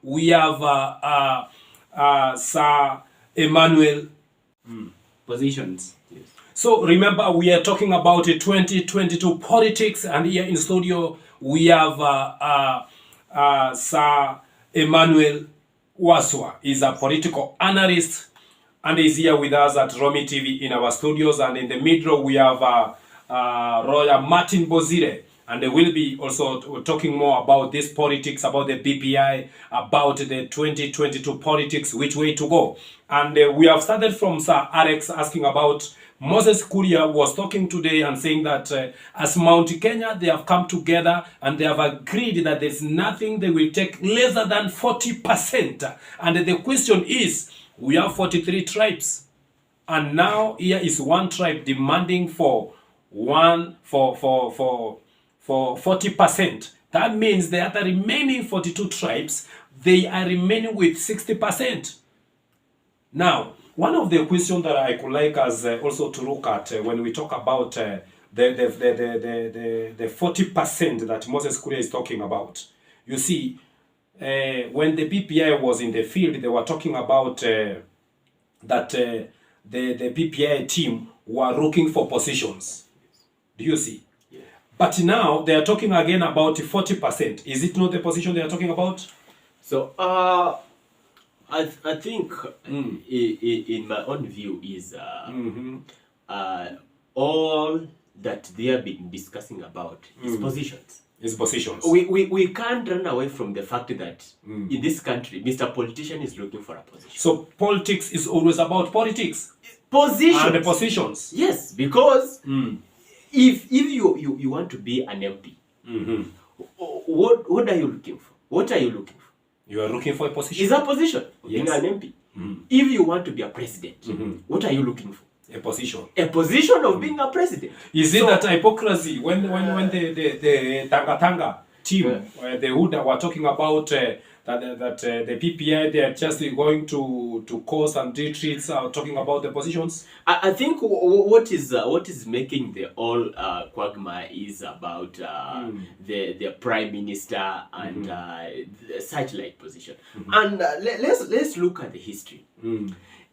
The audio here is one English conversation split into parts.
we have Sir Emmanuel. Positions. Yes. So remember, we are talking about 2022 politics, and here in studio we have Sir Emmanuel Waswa. He's a political analyst and is here with us at Romy TV in our studios. And in the middle we have Royal Martin Bozire, and they will be also talking more about this politics, about the BPI, about the 2022 politics, which way to go. And we have started from Sir Alex asking about Moses Kuria was talking today and saying that as Mount Kenya, they have come together and they have agreed that there's nothing they will take lesser than 40%. And the question is, we have 43 tribes. And now here is one tribe demanding for 40%. That means the other remaining 42 tribes, they are remaining with 60%. Now, one of the questions that I could like us also to look at when we talk about the 40% that Moses Kuria is talking about. You see, when the BPI was in the field, they were talking about that the BPI team were looking for positions. Do you see? Yeah. But now they are talking again about 40%. Is it not the position they are talking about? So, I think in my own view is all that they have been discussing about is positions. Is positions. We can't run away from the fact that in this country, Mr. Politician is looking for a position. So politics is always about politics. Positions. And the positions. Yes, because if you want to be an MP, what are you looking for? What are you looking for? You are looking for a position. Is a position of being an MP. If you want to be a president, what are you looking for? A position. A position of being a president. Is it that hypocrisy when the Tanga team, the Huda were talking about that the PPI, they are just going to course and retreats, talking about the positions? I think what is making the all quagmire is about the prime minister and such like position. And let's look at the history.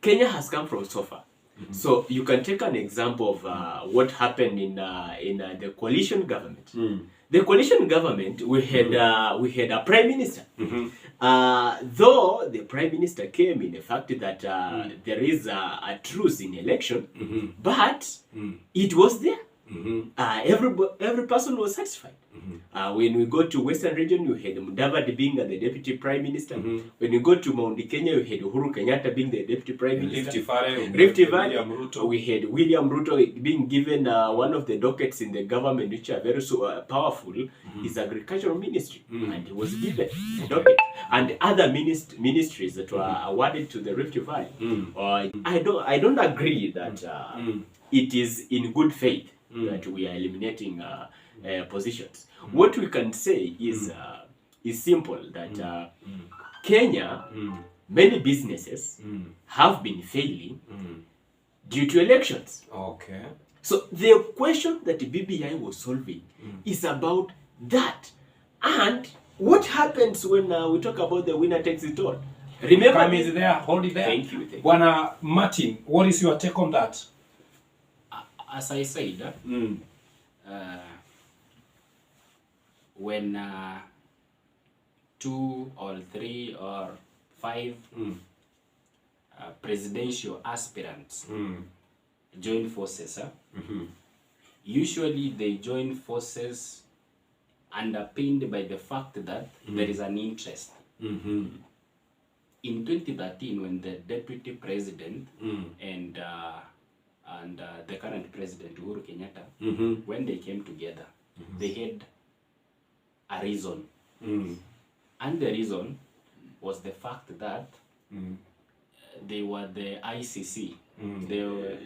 Kenya has come from so far. So you can take an example of what happened in the coalition government. The coalition government, we had a prime minister. Though the prime minister came in the fact that there is a truce in election, but it was there. Every person was satisfied. When we go to Western region, you had Mudavadi being the deputy prime minister. When you go to Mount Kenya, you had Uhuru Kenyatta being the deputy prime minister. Rift Valley, we had William Ruto being given one of the dockets in the government, which are very powerful, is agricultural ministry, and he was given the docket. And other ministries that were awarded to the Rift Valley. I don't agree that it is in good faith that we are eliminating positions. What we can say is simple, that Kenya, many businesses have been failing due to elections. Okay. So the question that BBI was solving is about that. And what happens when we talk about the winner takes it all? Remember, Come is there, hold it there. Thank you. Bwana Martin, what is your take on that? As I said, when 2 or 3 or 5 presidential aspirants join forces, usually they join forces underpinned by the fact that there is an interest. In 2013, when the deputy president and the current president Uhuru Kenyatta, when they came together, they had a reason, and the reason was the fact that they were the ICC, they were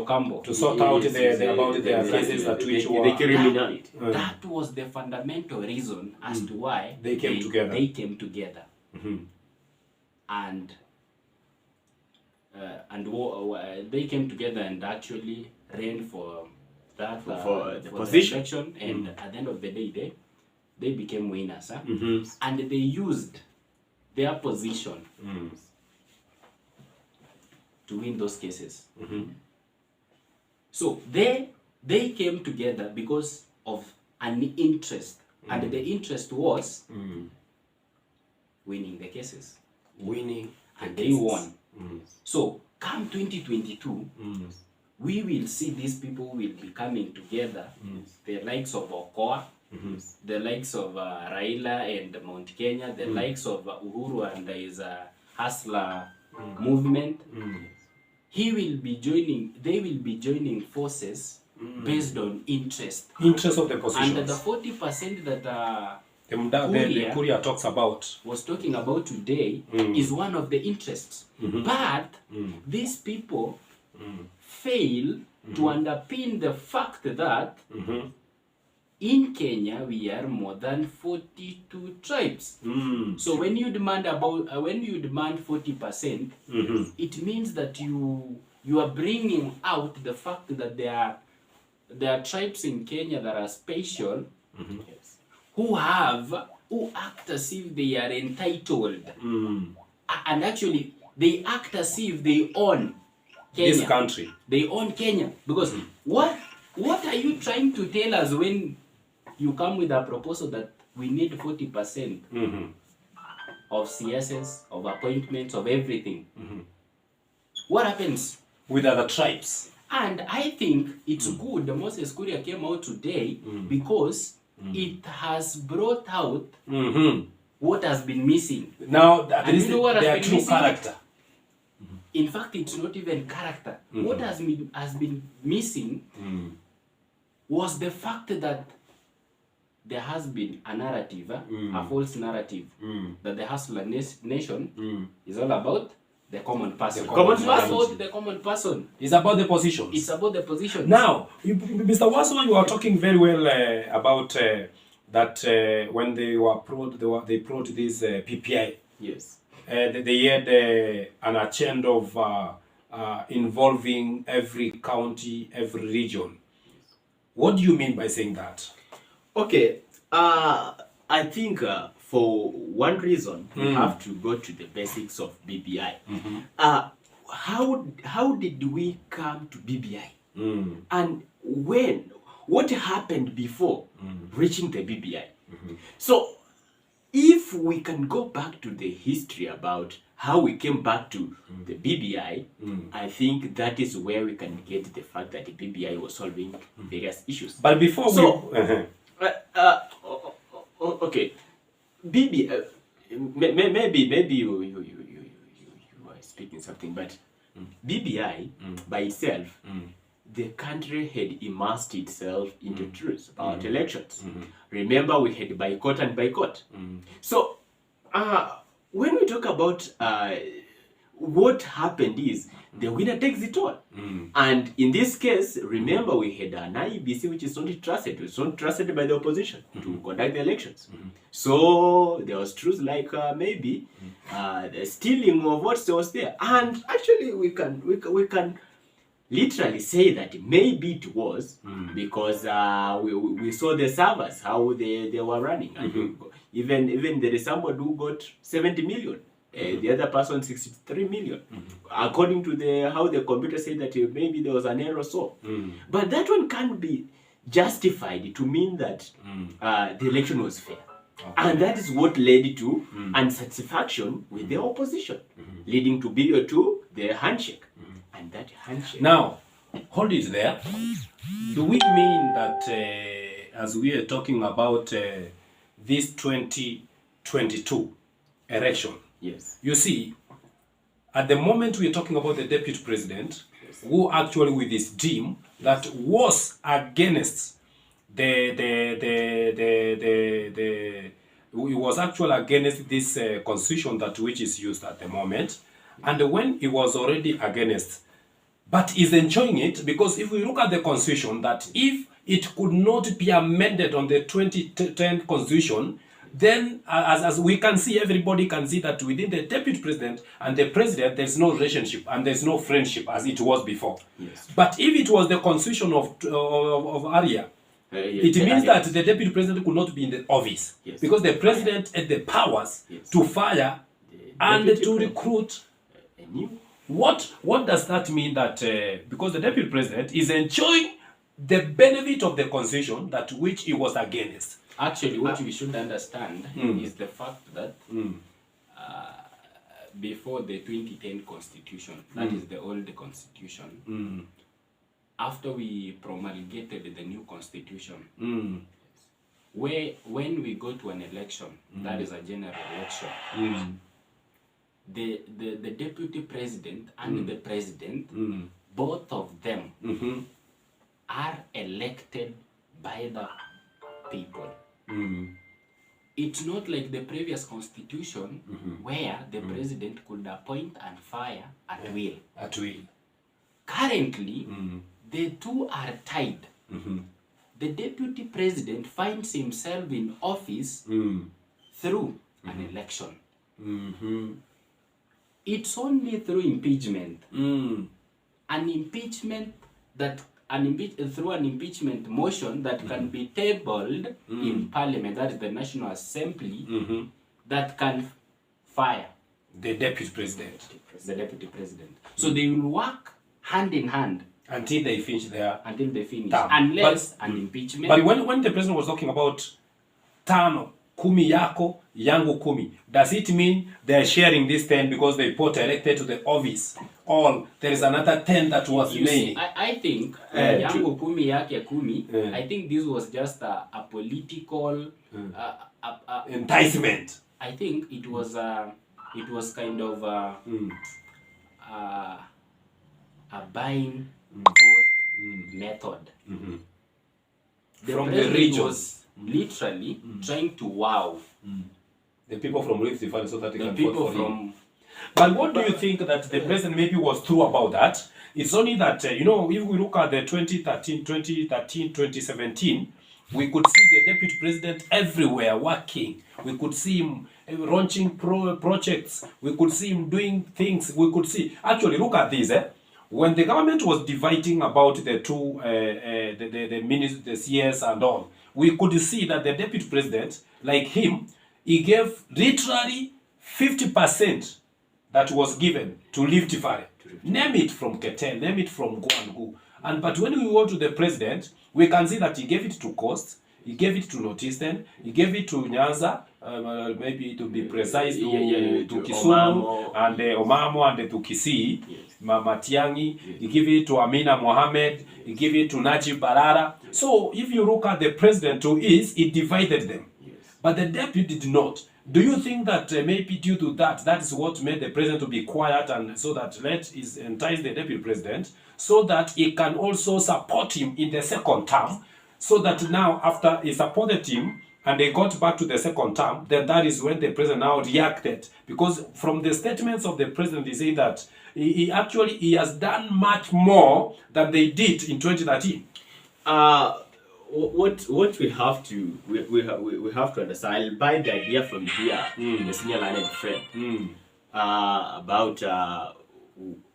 Cambo, to sort out the cases that which were the criminality. That was the fundamental reason as to why they came together. They came together, and they came together and actually ran for that for the position. And at the end of the day, they became winners, and they used their position to win those cases. So they came together because of an interest, and the interest was winning the cases. Winning. And they won. So come 2022, we will see these people will be coming together, the likes of Okoa, the likes of Raila and Mount Kenya, the likes of Uhuru and his Hustler movement. They will be joining forces based on interest. Interest of the positions. And the 40% that the Courier talks about was talking about today is one of the interests. But these people fail to underpin the fact that in Kenya we are more than 42 tribes. So when you demand 40%, it means that you are bringing out the fact that there are tribes in Kenya that are special, who act as if they are entitled, and actually they act as if they own Kenya. This country. They own Kenya, because what are you trying to tell us when you come with a proposal that we need 40% of CSS, of appointments, of everything? What happens with other tribes? And I think it's good the Moses Kuria came out today because it has brought out what has been missing. Now, there is their true character. In fact, it's not even character. What has been missing was the fact that there has been a narrative, a false narrative, that the Hustler Nation is all about the common person. The common person. It's about the positions. It's about the positions. Now, Mr. Waswa, you are talking very well about that when they brought this PPI. Yes. They had an agenda of involving every county, every region. What do you mean by saying that? Okay, I think for one reason we have to go to the basics of BBI. How did we come to BBI? And what happened before reaching the BBI? So if we can go back to the history about how we came back to the BBI, I think that is where we can get the fact that the BBI was solving various issues. But before okay, maybe you are speaking something, but BBI by itself, the country had immersed itself into truth about elections. Remember, we had boycott and boycott. So when we talk about what happened is the winner takes it all. And in this case, remember, we had an IEBC which is not trusted. It's not trusted by the opposition to conduct the elections. So there was truth like maybe the stealing of votes was there. And actually we can literally say that maybe it was because we saw the servers, how they were running. And even there is somebody who got 70 million. The other person 63 million. According to how the computer said that maybe there was an error or so. But that one can't be justified to mean that the election was fair. And that is what led to unsatisfaction with the opposition, leading to the handshake. And that handshake. Now, hold it there. Do we mean that as we are talking about this 2022 election, yes, you see, at the moment we are talking about the deputy president, who actually with his team that was against he was actually against this constitution which is used at the moment, and when he was already against, but is enjoying it, because if we look at the constitution, that if it could not be amended on the 2010 constitution, then as we can see, everybody can see that within the deputy president and the president, there's no relationship and there's no friendship as it was before. Yes. But if it was the constitution of Aria, it means that the deputy president could not be in the office, because the president had the powers to fire and Deputy to President. recruit. A new. What does that mean? That because the deputy president is enjoying the benefit of the constitution that which he was against. Actually, what we should understand is the fact that before the 2010 constitution, that is the old constitution, after we promulgated the new constitution, when we go to an election, that is a general election, the deputy president and the president, both of them are elected by the people. It's not like the previous constitution where the president could appoint and fire at will. At will. Currently, the two are tied. The deputy president finds himself in office through an election. It's only through impeachment. An impeachment that through an impeachment motion that can be tabled in Parliament, that is the National Assembly, that can fire The deputy president. the deputy president. So they will work hand in hand Until they finish their until they finish, term. unless an impeachment. But when the president was talking about tano, kumi yako, yangu kumi, does it mean they're sharing this 10 because they put elected to the office? Or there is another 10 that was You see, remaining? I think yangu kumi yake kumi. I think this was just a political Enticement. I think it was kind of a buying vote method. From the president region. was literally trying to wow The people from Rift Valley so that they the can people vote for him. from. But what do you think that the president maybe was true about that? It's only that, if we look at the 2013, 2017, we could see the deputy president everywhere working. We could see him launching projects. We could see him doing things. We could see. Actually, look at this. When the government was dividing about the two, the ministers, the CS and all, we could see that the deputy president, like him, he gave literally 50% that was given to Rift Valley. Name it from Ketel, name it from Guangu. But when we go to the president, we can see that he gave it to Coast, he gave it to Northeastern, he gave it to Nyanza, maybe to be precise, to Kisumu, and Omamo, and to Kisii, Matiangi, he gave it to Amina Mohammed, he gave it to Najib Balala. So if you look at the president who is, he divided them. But the deputy did not. Do you think that maybe due to that is what made the president to be quiet, and so that entice the deputy president so that he can also support him in the second term, so that now after he supported him and they got back to the second term, then that is when the president now reacted. Because from the statements of the president, he said that he has done much more than they did in 2013. What we have to understand, I'll buy the idea from here, the senior learned friend, about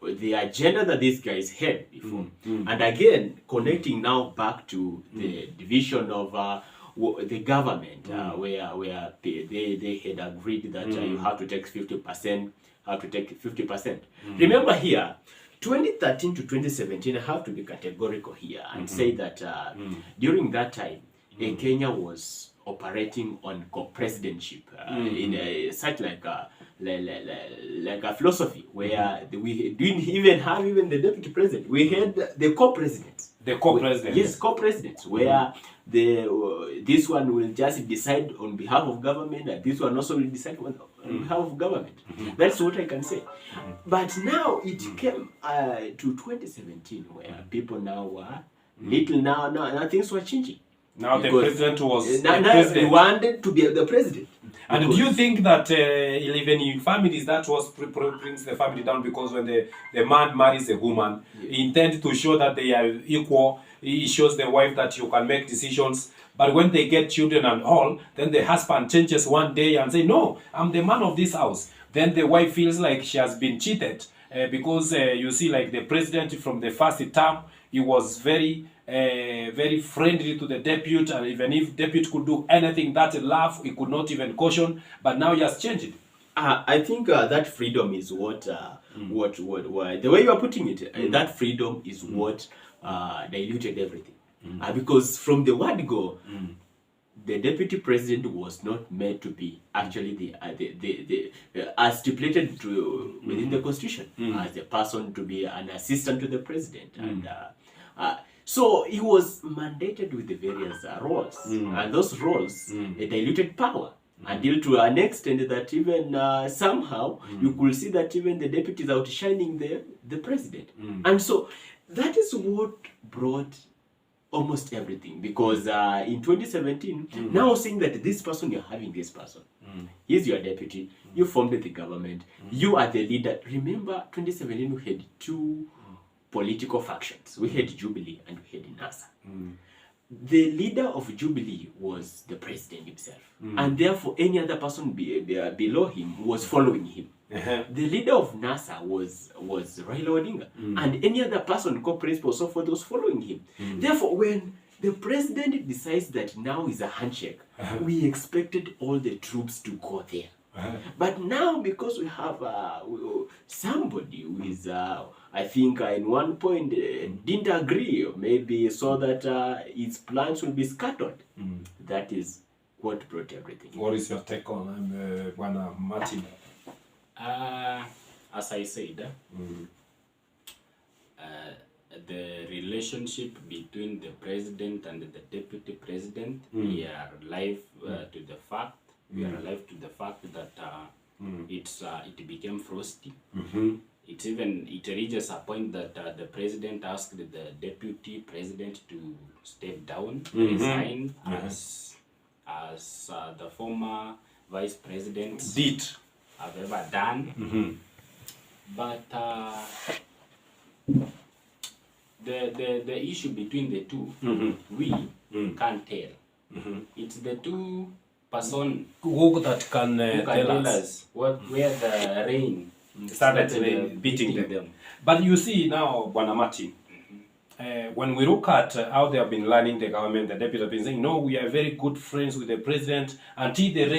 the agenda that these guys had before. And again, connecting now back to the division of the government, where they had agreed that you have to take 50%, have to take 50%. Remember here, 2013 to 2017, I have to be categorical here and say that during that time, Kenya was operating on co-presidentship in such like a philosophy where we didn't even have the deputy president. We had the co-presidents. The co-presidents. Yes, co-presidents, where this one will just decide on behalf of government, and this one also will decide on behalf of government. That's what I can say. But now it came to 2017, where people now were now things were changing. Now the Because president was now president. he wanted to be the president. And do you think that even in families that was brings the family down, because when the man marries a woman, he intends to show that they are equal. He shows the wife that you can make decisions. But when they get children and all, then the husband changes one day and say, "No, I'm the man of this house." Then the wife feels like she has been cheated because you see, like the president from the first term, he was very friendly to the deputy, and even if deputy could do anything that love, he could not even caution. But now he has changed it. I think that freedom is what the way you are putting it, that freedom is what diluted everything. Because from the word go, the deputy president was not meant to be actually as stipulated within the constitution as a person to be an assistant to the president, and so he was mandated with the various roles, and those roles diluted power. Until to an extent that even somehow you could see that even the deputy is outshining the president. And so that is what brought almost everything. Because in 2017, now saying that this person, you're having this person, he's your deputy, you formed the government, you are the leader. Remember, 2017 we had two political factions. We had Jubilee and we had NASA. The leader of Jubilee was the president himself, and therefore any other person below him was following him. The leader of NASA was Raila Odinga, and any other person, co-principal, so forth, was following him. Therefore, when the president decides that now is a handshake, we expected all the troops to go there. But now, because we have somebody who is, I think, in one point didn't agree, or maybe so that his plans will be scattered. That is what brought everything. What is your take on Martin? As I said, the relationship between the president and the deputy president, we are alive to the fact. We are alive to the fact that it became frosty. It reaches a point that the president asked the deputy president to step down, resign as the former vice president have ever done. But the issue between the two, we can't tell. It's the two person Who that can tell us where the rain started beating them. But you see now, Bwana Martin, when we look at how they have been running the government, the deputy have been saying, no, we are very good friends with the president, until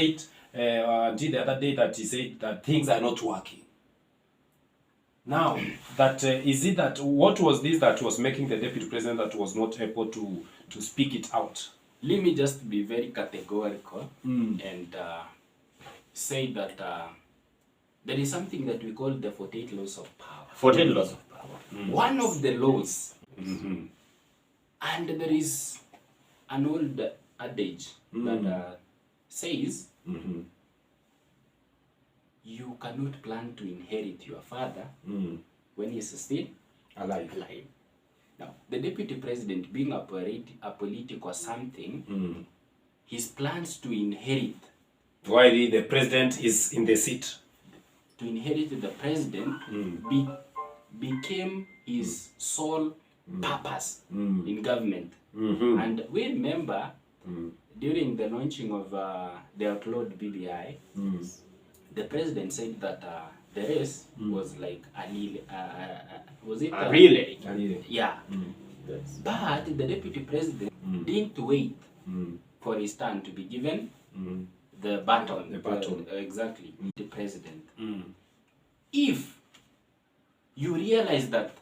until the other day that he said that things are not working. Now, that is it that what was this that was making the deputy president that was not able to speak it out? Let me just be very categorical and say that there is something that we call the 48 laws of power. 48 laws of power. One of the laws, and there is an old adage that says you cannot plan to inherit your father when he is still alive. Now, the deputy president, being a political something, his plans to inherit. While the president is in the seat. To inherit the president became his sole purpose in government. And we remember during the launching of the outlawed BBI, the president said that the race was like was it a relay? Yeah. But the deputy president didn't wait for his turn to be given the baton. Exactly. The president. If you realize that